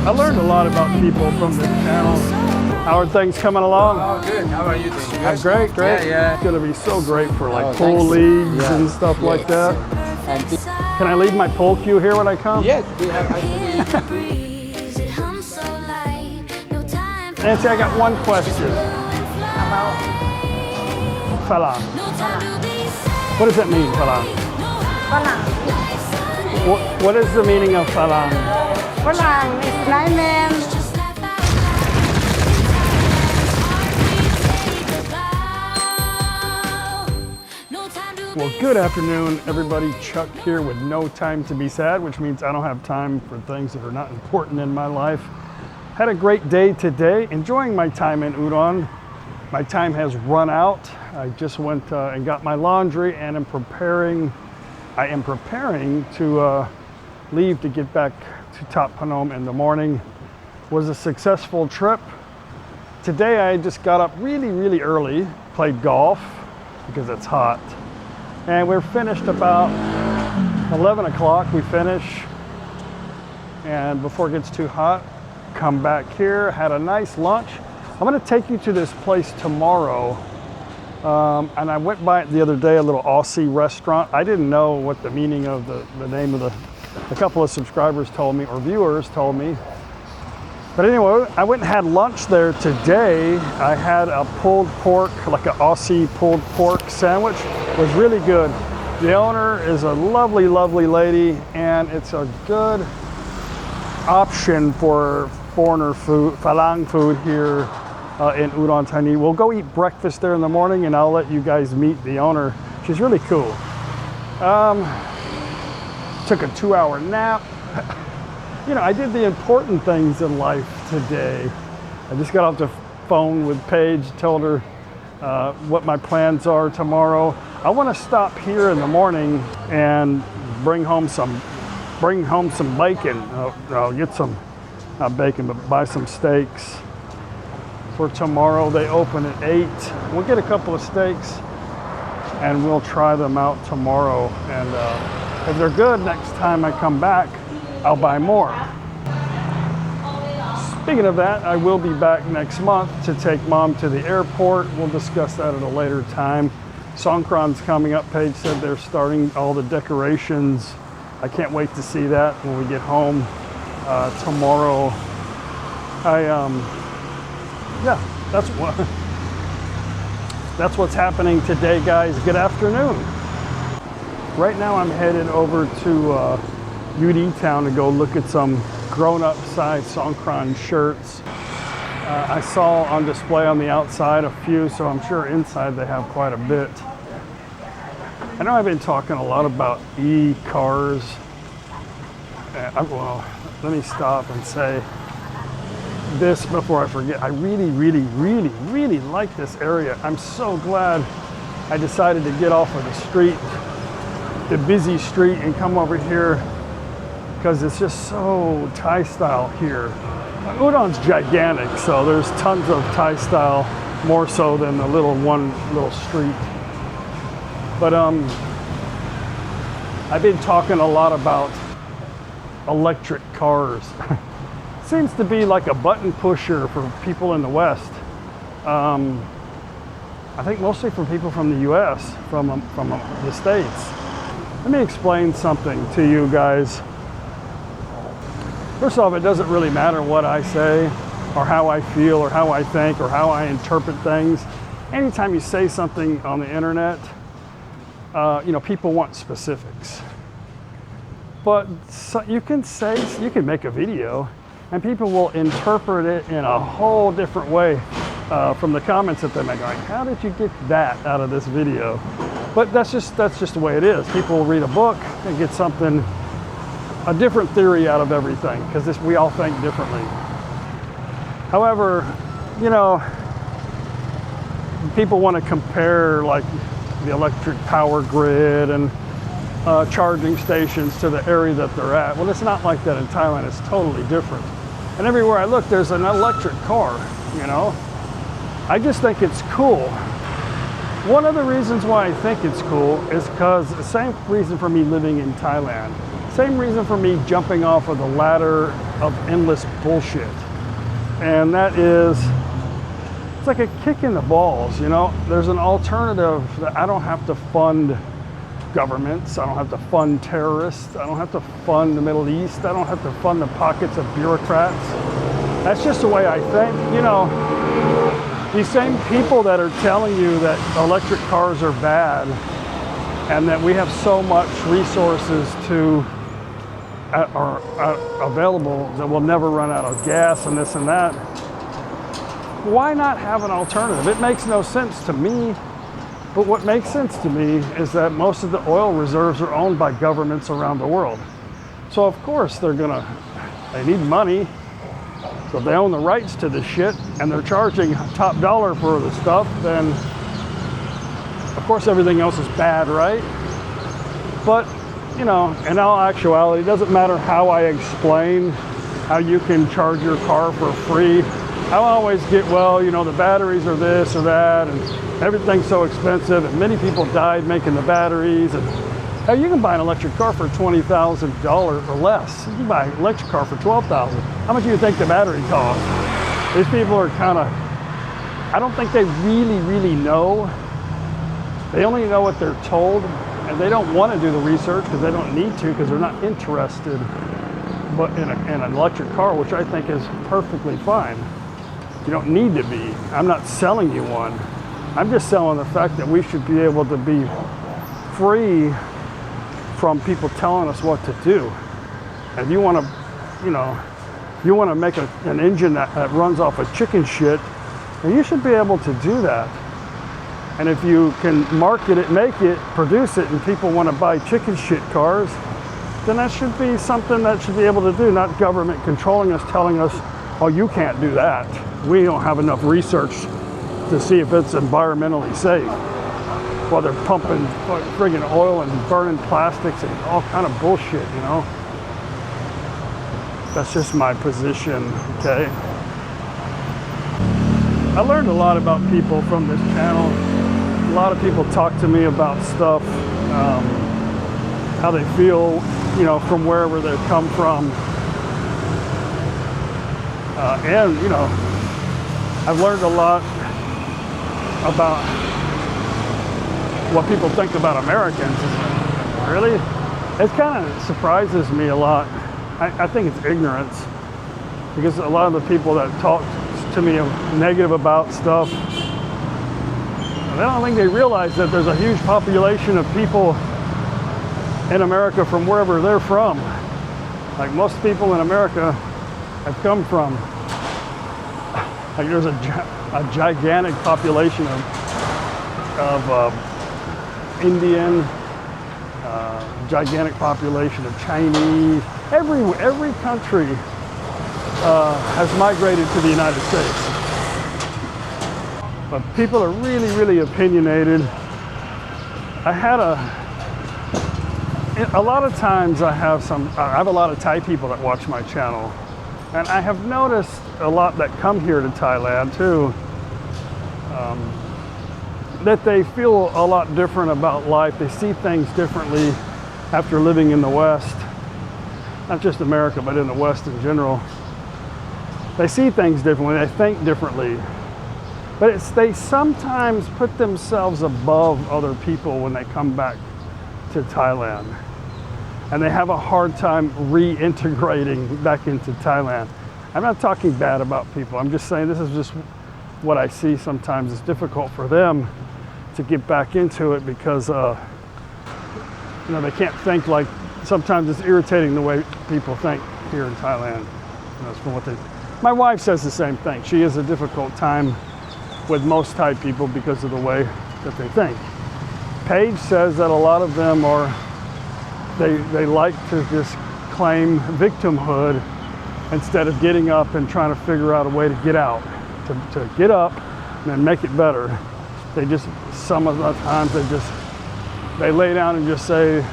I learned a lot about people from this channel. How are things coming along? Oh, good. How are you doing? I'm great, great. Yeah. It's gonna be so great for like pool leagues and stuff like that. Can I leave my pool cue here when I come? Yes, we have actually. Nancy, I got one question. About Farang. What does that mean, Farang? Farang. What is the meaning of Farang? Farang is nice name. Well, good afternoon, everybody. Chuck here with no time to be sad, which means I don't have time for things that are not important in my life. Had a great day today, enjoying my time in Udon. My time has run out. I just went and got my laundry and I am preparing to leave to get back to ThatPhanom in the morning. Was a successful trip. Today I just got up really early, played golf because it's hot. And we're finished about 11 o'clock, we finish. And before it gets too hot, come back here, had a nice lunch. I'm gonna take you to this place tomorrow. And I went by it the other day, a little Aussie restaurant. I didn't know what the meaning of the name of a couple of subscribers told me, or viewers told me. But anyway, I went and had lunch there today. I had a pulled pork, like an Aussie pulled pork sandwich. It was really good. The owner is a lovely lady, and it's a good option for foreigner food, Farang food here in Udon Thani. We'll go eat breakfast there in the morning, and I'll let you guys meet the owner. She's really cool. Took a 2-hour nap. You know, I did the important things in life today. I just got off the phone with Paige, told her what my plans are tomorrow. I want to stop here in the morning and bring home some bacon. I'll get some, not bacon, but buy some steaks for tomorrow. They open at 8. We'll get a couple of steaks and we'll try them out tomorrow. And if they're good, next time I come back, I'll buy more. Speaking of that, I will be back next month to take Mom to the airport. We'll discuss that at a later time. Songkran's coming up. Paige said they're starting all the decorations. I can't wait to see that when we get home tomorrow. That's what's happening today, guys. Good afternoon. Right now I'm headed over to UD Town to go look at some grown-up size Songkran shirts. I saw on display on the outside a few, so I'm sure inside they have quite a bit. I know I've been talking a lot about e-cars. Well, let me stop and say this before I forget. I really like this area. I'm so glad I decided to get off of the street, the busy street, and come over here because it's just so Thai style here. Udon's gigantic, so there's tons of Thai style, more so than the one little street. But I've been talking a lot about electric cars. Seems to be like a button pusher for people in the West. I think mostly for people from the US, from the States. Let me explain something to you guys. First off, it doesn't really matter what I say or how I feel or how I think or how I interpret things. Anytime you say something on the internet, you know, people want specifics. But you can make a video and people will interpret it in a whole different way from the comments that they make. Like, how did you get that out of this video? But that's just the way it is. People will read a book and get a different theory out of everything, because we all think differently. However, you know, people want to compare like the electric power grid and charging stations to the area that they're at. Well, it's not like that in Thailand. It's totally different. And everywhere I look, there's an electric car, you know. I just think it's cool. One of the reasons why I think it's cool is because the same reason for me living in Thailand. same reason for me jumping off of the ladder of endless bullshit. And that is, it's like a kick in the balls, you know? There's an alternative that I don't have to fund governments, I don't have to fund terrorists, I don't have to fund the Middle East, I don't have to fund the pockets of bureaucrats. That's just the way I think, you know. These same people that are telling you that electric cars are bad and that we have so much resources are available that we'll never run out of gas and this and that, why not have an alternative? It makes no sense to me, but what makes sense to me is that most of the oil reserves are owned by governments around the world. So of course they need money. So if they own the rights to the shit and they're charging top dollar for the stuff, then of course everything else is bad, right? But, you know, in all actuality, it doesn't matter how I explain how you can charge your car for free. I always get, well, you know, the batteries are this or that, and everything's so expensive, and many people died making the batteries. And hell, you can buy an electric car for $20,000 or less. You can buy an electric car for $12,000. How much do you think the battery costs? These people are kind of, I don't think they really know. They only know what they're told, and they don't want to do the research because they don't need to, because they're not interested but in an electric car, which I think is perfectly fine. You don't need to be. I'm not selling you one. I'm just selling the fact that we should be able to be free from people telling us what to do. And if you want to, you know, you want to make an engine that runs off of chicken shit, then you should be able to do that. And if you can market it, make it, produce it, and people want to buy chicken shit cars, then that should be something that should be able to do, not government controlling us, telling us, oh, you can't do that. We don't have enough research to see if it's environmentally safe. While they're pumping friggin' oil and burning plastics and all kind of bullshit, you know? That's just my position, okay? I learned a lot about people from this channel. A lot of people talk to me about stuff, how they feel, you know, from wherever they come from. And, you know, I've learned a lot about what people think about Americans. Really? It kind of surprises me a lot. I think it's ignorance, because a lot of the people that talk to me negative about stuff, I don't think they realize that there's a huge population of people in America from wherever they're from. Like most people in America have come from, like there's a gigantic population of Indian, gigantic population of Chinese. Every country has migrated to the United States. But people are really opinionated. I had a lot of times I have a lot of Thai people that watch my channel. And I have noticed a lot that come here to Thailand too, that they feel a lot different about life. They see things differently after living in the West. Not just America, but in the West in general. They see things differently, they think differently. But they sometimes put themselves above other people when they come back to Thailand. And they have a hard time reintegrating back into Thailand. I'm not talking bad about people. I'm just saying this is just what I see sometimes. It's difficult for them to get back into it because, you know, they can't think like, sometimes it's irritating the way people think here in Thailand. You know, from what my wife says the same thing. She has a difficult time with most Thai people because of the way that they think. Paige says that a lot of them are, they like to just claim victimhood instead of getting up and trying to figure out a way to get out, to get up and make it better. They just, some of the times they lay down and just say,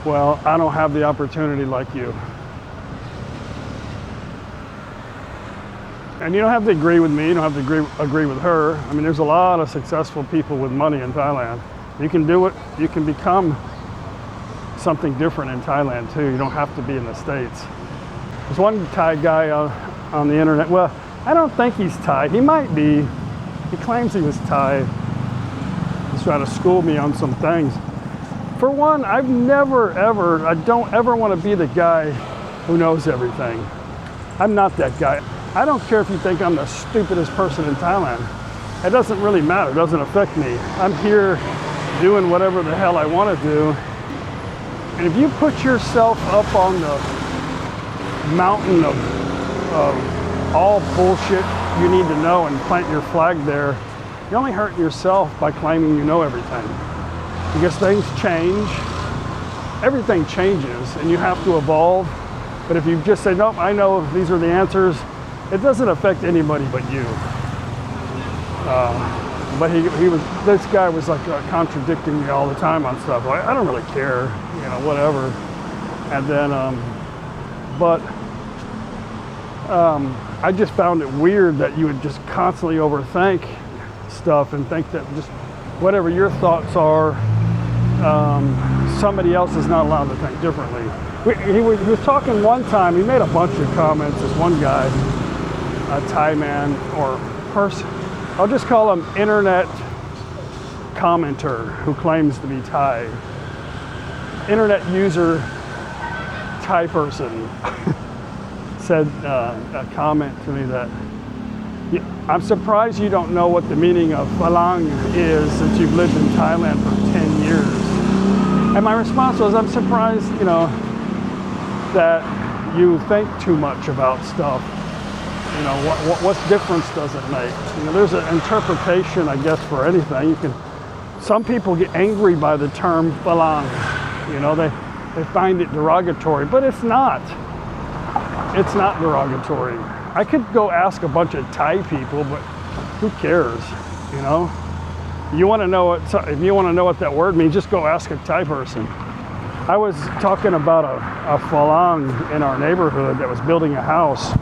well, I don't have the opportunity like you. And you don't have to agree with me, you don't have to agree with her. I mean, there's a lot of successful people with money in Thailand. You can do it, you can become something different in Thailand too. You don't have to be in the States. There's one Thai guy on the internet. Well, I don't think he's Thai. He might be. He claims he was Thai. He's trying to school me on some things. For one, I don't ever want to be the guy who knows everything. I'm not that guy. I don't care if you think I'm the stupidest person in Thailand. It doesn't really matter. It doesn't affect me. I'm here doing whatever the hell I want to do. And if you put yourself up on the mountain of all bullshit you need to know and plant your flag there, you're only hurting yourself by claiming you know everything. Because things change. Everything changes and you have to evolve. But if you just say, nope, I know these are the answers, it doesn't affect anybody but you. But this guy was like contradicting me all the time on stuff. Like, I don't really care, you know, whatever. And then, I just found it weird that you would just constantly overthink stuff and think that just whatever your thoughts are, somebody else is not allowed to think differently. He was talking one time, he made a bunch of comments, this one guy, a Thai man or person, I'll just call him internet commenter who claims to be Thai. Internet user Thai person said a comment to me that, I'm surprised you don't know what the meaning of Farang is since you've lived in Thailand for 10 years. And my response was, I'm surprised, you know, that you think too much about stuff. You know, what difference does it make? You know, there's an interpretation, I guess, for anything. Some people get angry by the term Farang. You know, they find it derogatory, but it's not. It's not derogatory. I could go ask a bunch of Thai people, but who cares? You know, you want to know if you want to know what that word means, just go ask a Thai person. I was talking about a Farang in our neighborhood that was building a house.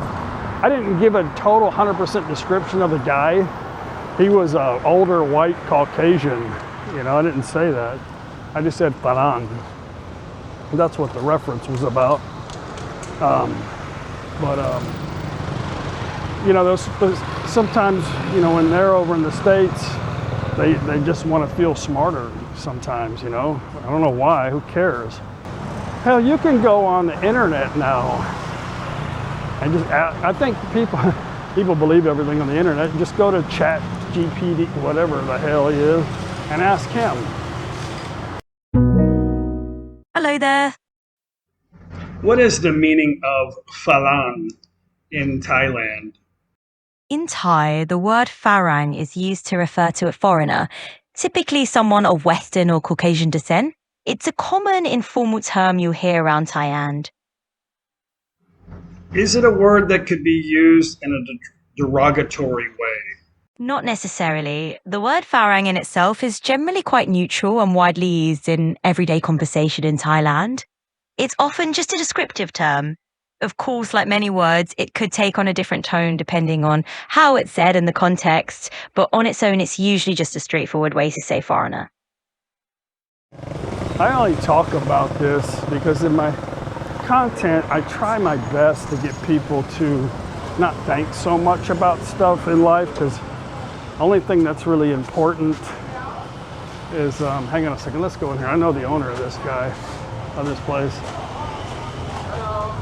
I didn't give a total 100% description of the guy. He was an older white Caucasian. You know, I didn't say that. I just said Farang. That's what the reference was about. You know, those sometimes, you know, when they're over in the States, they just want to feel smarter sometimes, you know. I don't know why, who cares? Hell, you can go on the internet now and just I think people believe everything on the internet. Just go to ChatGPT, whatever the hell he is, and ask him. Hello there. What is the meaning of Farang in Thailand? In Thai, the word Farang is used to refer to a foreigner, typically someone of Western or Caucasian descent. It's a common informal term you'll hear around Thailand. Is it a word that could be used in a derogatory way? Not necessarily. The word Farang in itself is generally quite neutral and widely used in everyday conversation in Thailand. It's often just a descriptive term. Of course, like many words, it could take on a different tone depending on how it's said and the context, but on its own, it's usually just a straightforward way to say foreigner. I only talk about this because in my content, I try my best to get people to not think so much about stuff in life, because the only thing that's really important is, hang on a second, let's go in here. I know the owner of this guy, of this place.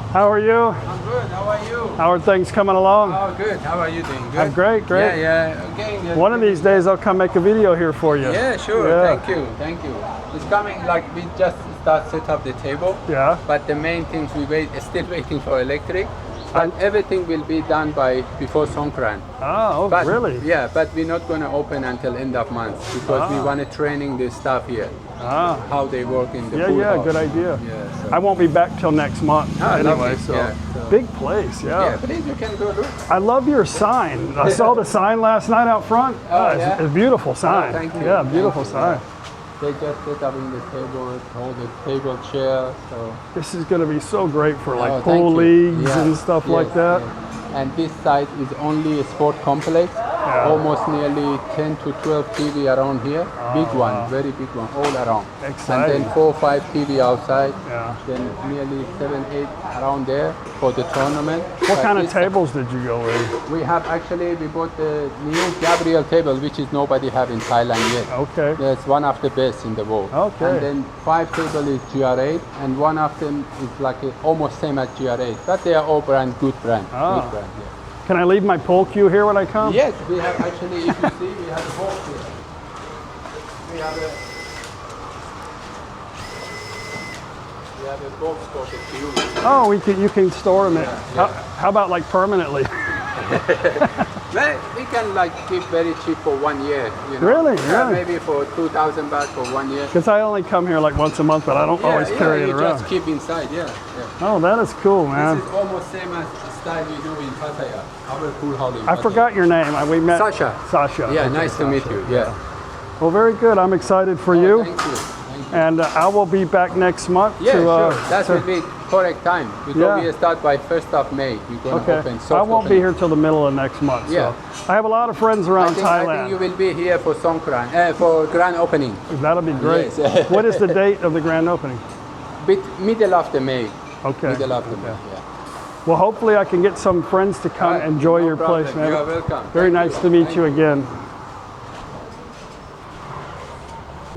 How are you? I'm good. How are you? How are things coming along? Oh, good. How are you doing? Good. Great, great. Yeah. Okay. One of these days I'll come make a video here for you. Yeah, sure. Yeah. Thank you. It's coming, like we just set up the table. Yeah. But the main things still waiting for electric. But everything will be done before Songkran. Oh, But, really? Yeah, but we're not going to open until end of month because we want to training the staff here. How they work in the pool house. Good idea. Yeah, so. I won't be back till next month anyway, lovely. so. Yeah, Big place, Yeah, please, you can go look. I love your sign. I saw the sign last night out front. It's a beautiful sign. Thank you. Yeah, beautiful sign. They just set up in the table, all the table chair, so. This is going to be so great for like Oh, pool thank you. leagues Yeah, and stuff like yes, that. yes. And this site is only a sport complex. Yeah. almost nearly 10 to 12 TV around here. Big one, very big one, all around. Exciting. And then 4 or 5 TV outside. Yeah. Then nearly 7, 8 around there for the tournament. What But kind of this- tables did you go with? We have actually, we bought the new Gabriel table, which is nobody have in Thailand yet. Okay. That's one of the best in the world. Okay. And then 5 table is GR8, and one of them is like almost same as GR8, but they are all brand, good brand. Good brand, yeah. Can I leave my pool cue here when I come? Yes, we have actually, if you see, we have a box here. We have a box for the queue. Oh, you can store them. Yeah. How about like permanently? Well, we can like keep very cheap for 1 year. You know? Really? Yeah, Yeah. maybe for 2,000 baht for 1 year. Because I only come here like once a month, but I don't always carry it you around. just keep inside, yeah. Oh, that is cool, man. This is almost same as the style we do in Pattaya, our pool hall in I Pattaya. forgot your name. We met Sasha. Sasha. Yeah, Okay, nice to meet Sasha. you, yeah. Well, very good. I'm excited for you. Thank you. And I will be back next month. Yeah, to, sure. That to- will be correct time because Yeah. we start by 1st of May. We're going to Okay. open I soft won't be opening. here till the middle of next month. Yeah. So I have a lot of friends around I think Thailand. you will be here for Songkran, for grand opening. That'll be great. Yes. What is the date of the grand opening? Middle of the May. Okay. Middle of the May, yeah. Well, hopefully I can get some friends to come Right, enjoy no your problem. place, man. You are welcome. Very Thank nice you. to meet Thank you again.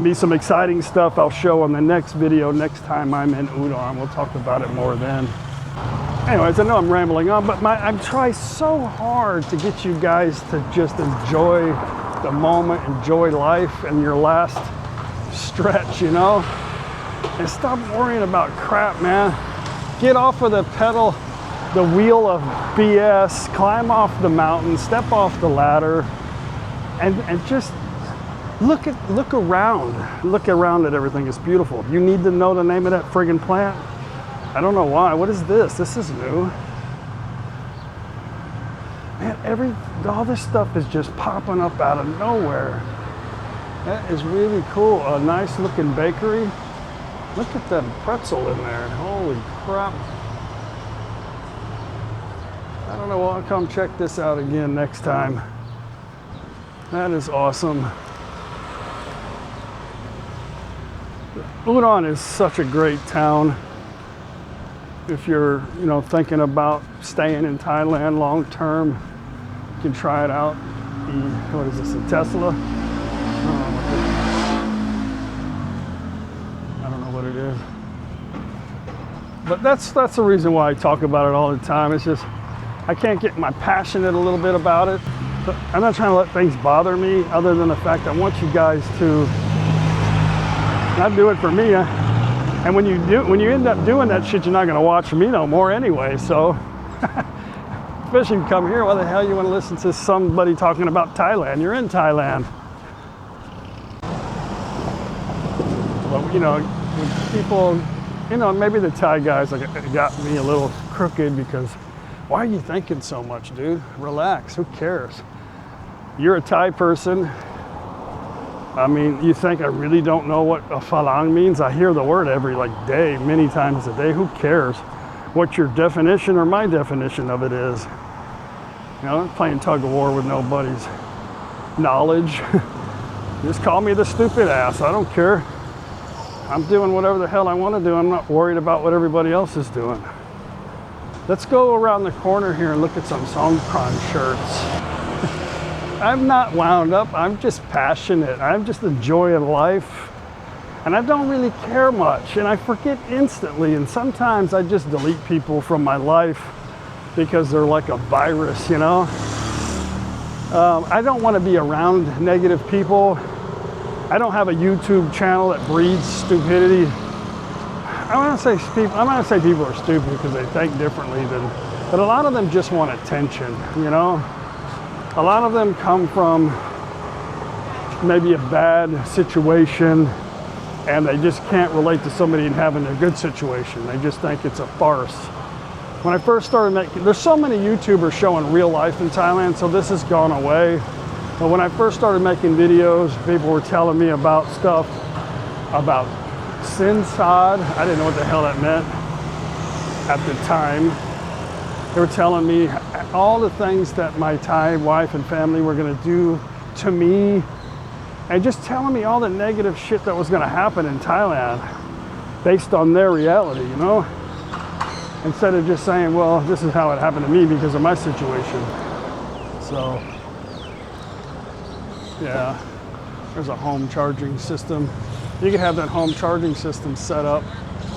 Be some exciting stuff I'll show on the next video next time I'm in Udon. We'll talk about it more then. Anyways, I know I'm rambling on, but I'm trying so hard to get you guys to just enjoy the moment, enjoy life and your last stretch, you know? And stop worrying about crap, man. Get off of the wheel of BS, climb off the mountain, step off the ladder, and just look around. Look around at everything. It's beautiful. You need to know the name of that friggin' plant? I don't know why. What is this? This is new. Man, all this stuff is just popping up out of nowhere. That is really cool. A nice looking bakery. Look at that pretzel in there. Holy crap. I don't know. Well, I'll come check this out again next time. That is awesome. Udon is such a great town. If you're, thinking about staying in Thailand long term, you can try it out. What is this, a Tesla? I don't know what it is. But that's the reason why I talk about it all the time. It's just, I can't get passionate a little bit about it. But I'm not trying to let things bother me other than the fact I want you guys to not do it for me. And when you end up doing that shit, you're not going to watch me no more anyway. So, especially if you come here, why the hell you want to listen to somebody talking about Thailand? You're in Thailand. Well, when people, maybe the Thai guys got me a little crooked because why are you thinking so much, dude? Relax. Who cares? You're a Thai person. I mean, you think I really don't know what a Farang means? I hear the word every day, many times a day. Who cares what your definition or my definition of it is? I'm playing tug of war with nobody's knowledge. Just call me the stupid ass. I don't care. I'm doing whatever the hell I want to do. I'm not worried about what everybody else is doing. Let's go around the corner here and look at some Songkran shirts. I'm not wound up. I'm just passionate. I'm just enjoying life. And I don't really care much. And I forget instantly. And sometimes I just delete people from my life because they're like a virus, I don't want to be around negative people. I don't have a YouTube channel that breeds stupidity. I'm not gonna say people are stupid because they think differently but a lot of them just want attention, A lot of them come from maybe a bad situation and they just can't relate to somebody having a good situation. They just think it's a farce. When I first started there's so many YouTubers showing real life in Thailand, so this has gone away. But when I first started making videos, people were telling me about stuff about Sinsad. I didn't know what the hell that meant at the time. They were telling me all the things that my Thai wife and family were gonna do to me, and just telling me all the negative shit that was gonna happen in Thailand based on their reality, you know? Instead of just saying, well, this is how it happened to me because of my situation. So, yeah, there's a home charging system. You can have that home charging system set up.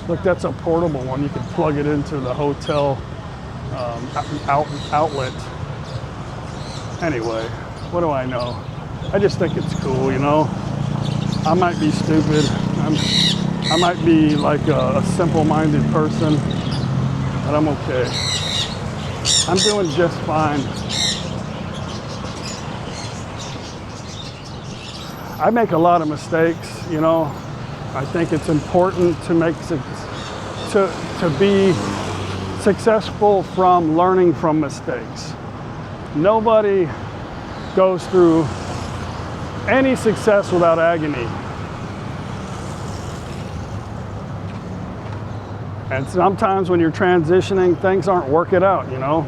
Look, that's a portable one. You can plug it into the hotel outlet. Anyway, what do I know? I just think it's cool, you know? I might be stupid. I might be like a simple-minded person, but I'm okay. I'm doing just fine. I make a lot of mistakes, you know. I think it's important to be successful from learning from mistakes. Nobody goes through any success without agony. And sometimes when you're transitioning, things aren't working out, you know.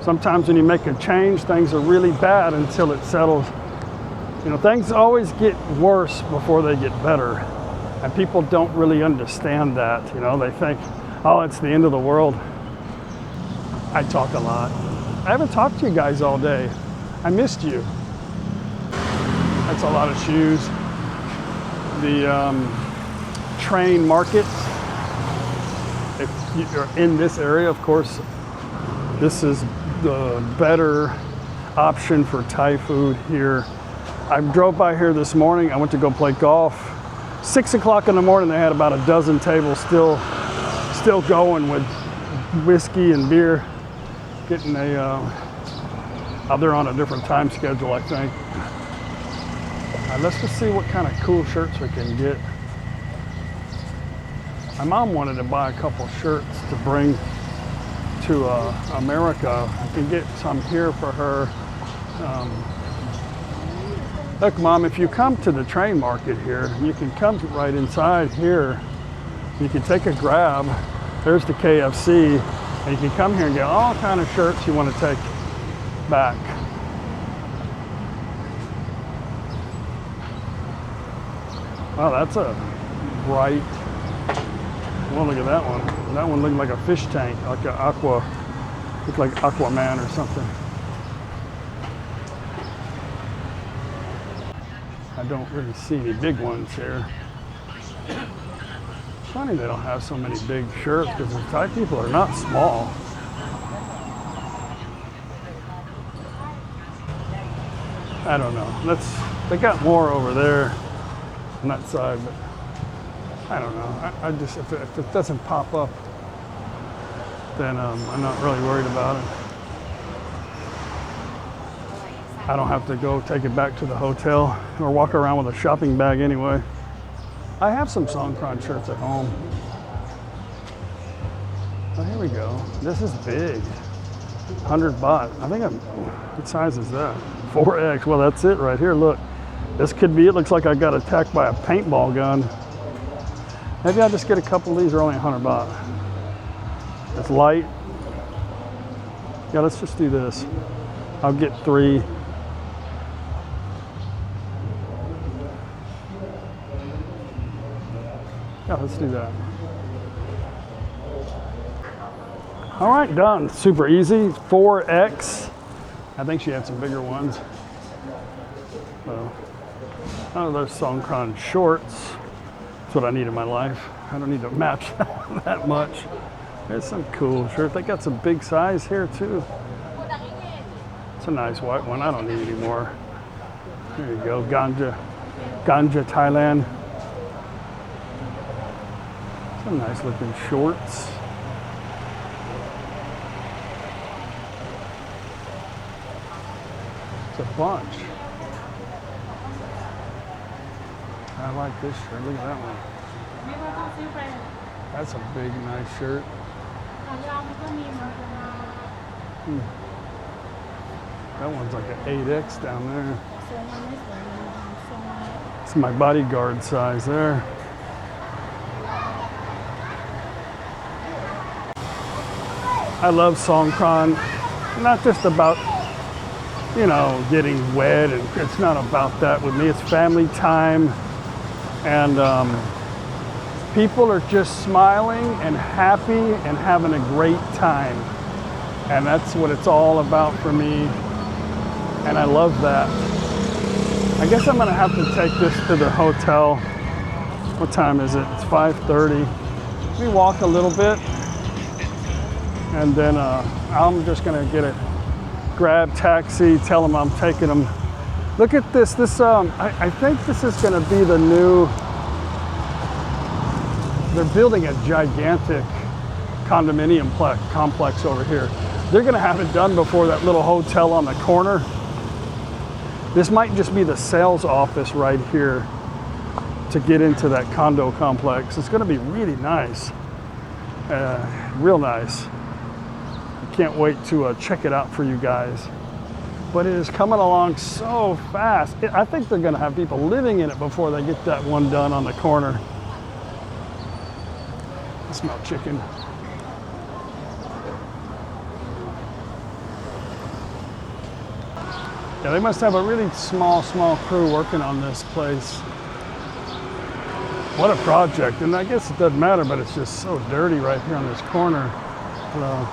Sometimes when you make a change, things are really bad until it settles. You know, things always get worse before they get better. And people don't really understand that, you know. They think, oh, it's the end of the world. I talk a lot. I haven't talked to you guys all day. I missed you. That's a lot of shoes. The train market. If you're in this area, of course, this is the better option for Thai food here. I drove by here this morning. I went to go play golf. 6 o'clock in the morning, they had about a dozen tables still going with whiskey and beer. Getting they're on a different time schedule, I think. Let's just see what kind of cool shirts we can get. My mom wanted to buy a couple shirts to bring to America. I can get some here for her. Look, Mom, if you come to the train market here, you can come right inside here. You can take a grab. There's the KFC. And you can come here and get all kind of shirts you want to take back. Wow, that's a bright. Well, look at that one. That one looked like a fish tank, like an looked like Aquaman or something. I don't really see any big ones here. Funny they don't have so many big shirts because the Thai people are not small. I don't know. They got more over there on that side, but I don't know. I just, if it doesn't pop up, then I'm not really worried about it. I don't have to go take it back to the hotel or walk around with a shopping bag anyway. I have some Songkran shirts at home. Oh, here we go. This is big. 100 baht. I think what size is that? 4X. Well, that's it right here. Look. This could be, it looks like I got attacked by a paintball gun. Maybe I'll just get a couple of these. They're only 100 baht. It's light. Yeah, let's just do this. I'll get 3. Yeah, let's do that. All right, done. Super easy. 4X. I think she had some bigger ones. So, oh, those Songkran shorts. That's what I need in my life. I don't need to match that much. There's some cool shirts. They got some big size here too. It's a nice white one. I don't need any more. There you go. Ganja, Thailand. Some nice looking shorts. It's a bunch. I like this shirt. Look at that one. That's a big, nice shirt. That one's like an 8X down there. It's my bodyguard size there. I love Songkran. not just about, you know, getting wed, and it's not about that with me. It's family time, and people are just smiling and happy and having a great time. And that's what it's all about for me. And I love that. I guess I'm gonna have to take this to the hotel. What time is it? It's 5:30. We walk a little bit, and then I'm just gonna get a grab taxi, tell them I'm taking them. Look at this. I think this is gonna be the new, they're building a gigantic condominium complex over here. They're gonna have it done before that little hotel on the corner. This might just be the sales office right here to get into that condo complex. It's gonna be really nice, real nice. I can't wait to check it out for you guys. But it is coming along so fast. I think they're gonna have people living in it before they get that one done on the corner. I smell chicken. Yeah, they must have a really small crew working on this place. What a project. And I guess it doesn't matter, but it's just so dirty right here on this corner. Hello.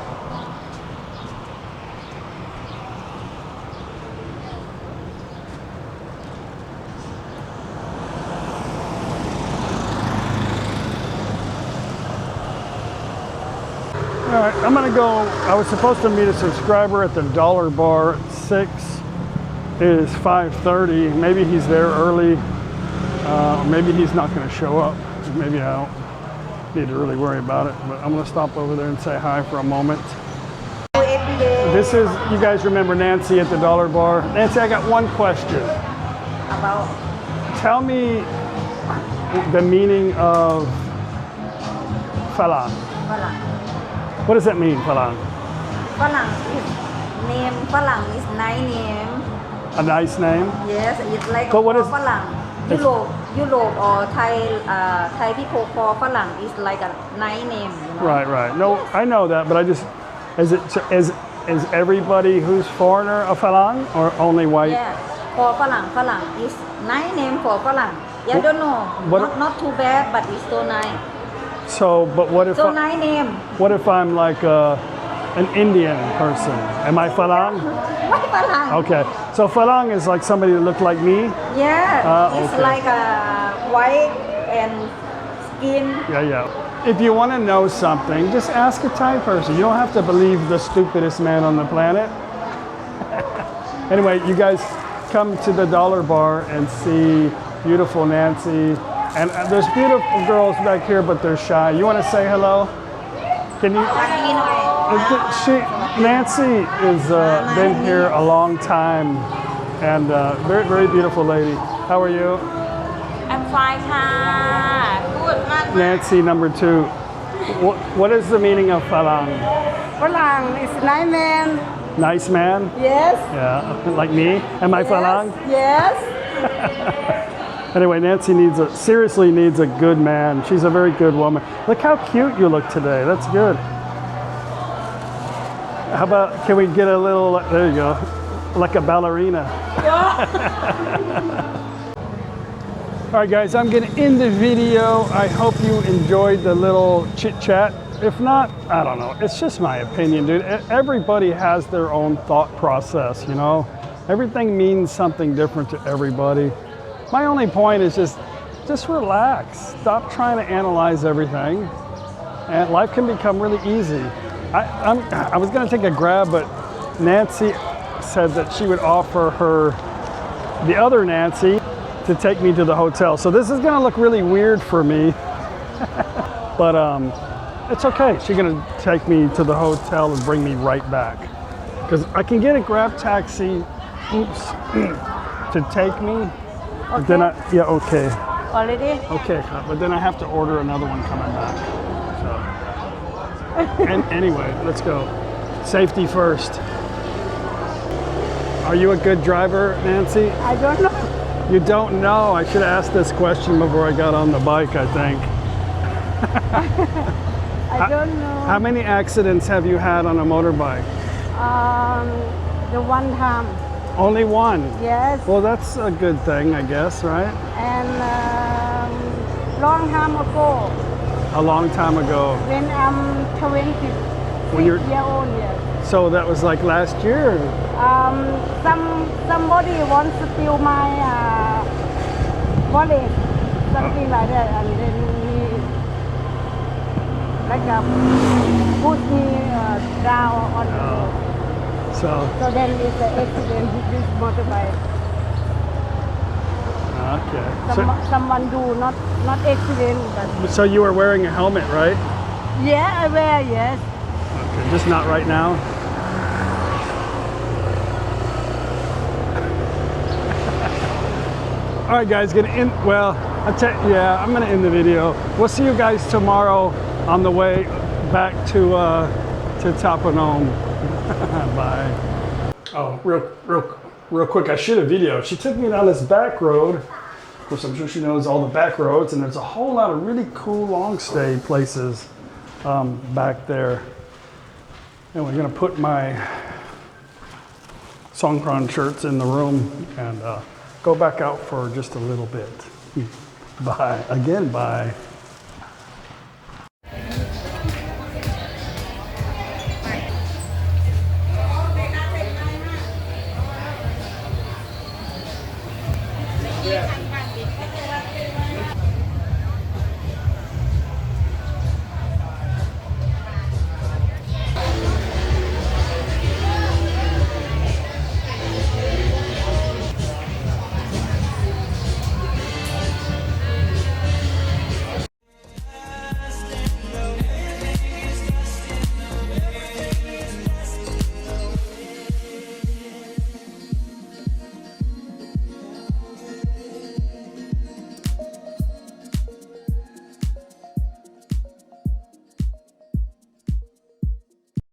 All right, I'm gonna go. I was supposed to meet a subscriber at the Dollar Bar at 6. It is 5:30. Maybe he's there early. Maybe he's not going to show up. Maybe I don't need to really worry about it. But I'm going to stop over there and say hi for a moment. This is, you guys remember Nancy at the Dollar Bar? Nancy, I got one question. About Tell me the meaning of Farang. Farang. What does that mean, Farang? Farang is name. Farang is nice name. A nice name? Yes, it's like But what is- Farang. Europe or Thai people call Farang is like a nice name. You know? Right. No, I know that, but I just, is everybody who's foreigner a Farang or only white? Yeah, for Farang is nice name for Farang. Yeah, I don't know. What- Not too bad, but it's so nice. So, but what if So nice name. what if I'm like an Indian person? Am I Farang? Why Farang? Okay, so Farang is like somebody that looked like me. Yeah, it's okay. like a white and skin. Yeah. If you want to know something, just ask a Thai person. You don't have to believe the stupidest man on the planet. Anyway, you guys come to the Dollar Bar and see beautiful Nancy. And there's beautiful girls back here, but they're shy. You want to say hello? Can you? Nancy has been here a long time, and very beautiful lady. How are you? I'm fine, Good. Nancy number 2. What is the meaning of Farang? Farang is nice man. Nice man? Yes. Yeah, like me? Am I Farang? Yes. Anyway, Nancy seriously needs a good man. She's a very good woman. Look how cute you look today. That's good. How about, can we get a little, there you go, like a ballerina. All right, guys, I'm gonna end the video. I hope you enjoyed the little chit chat. If not, I don't know. It's just my opinion, dude. Everybody has their own thought process, you know? Everything means something different to everybody. My only point is just relax. Stop trying to analyze everything. And life can become really easy. I was gonna take a grab, but Nancy said that she would offer the other Nancy to take me to the hotel. So this is gonna look really weird for me, but it's okay. She's gonna take me to the hotel and bring me right back. Because I can get a grab taxi, to take me. But then okay. Already? Okay, but then I have to order another one coming back. So, and anyway, let's go. Safety first. Are you a good driver, Nancy? I don't know. You don't know. I should have asked this question before I got on the bike, I think. I don't know. How many accidents have you had on a motorbike? the one time. Only one. Yes. Well, that's a good thing, I guess, right? And long time ago, A long time ago. when I'm 26 When you're- year old, yes. So that was like last year. Somebody wants to steal my wallet, something like that, and then he put me down on the road. So, So then it's an accident with this motorbike. okay. Someone do not accident, but So you were wearing a helmet, right? yeah, I wear, yes. Okay, just not right now. All right, guys, I'm gonna end the video. We'll see you guys tomorrow on the way back to ThatPhanom. Bye. Oh, real quick, I shoot a video. She took me down this back road. Of course, I'm sure she knows all the back roads, and there's a whole lot of really cool long stay places back there. And we're gonna put my Songkran shirts in the room and go back out for just a little bit. Bye. Again, bye.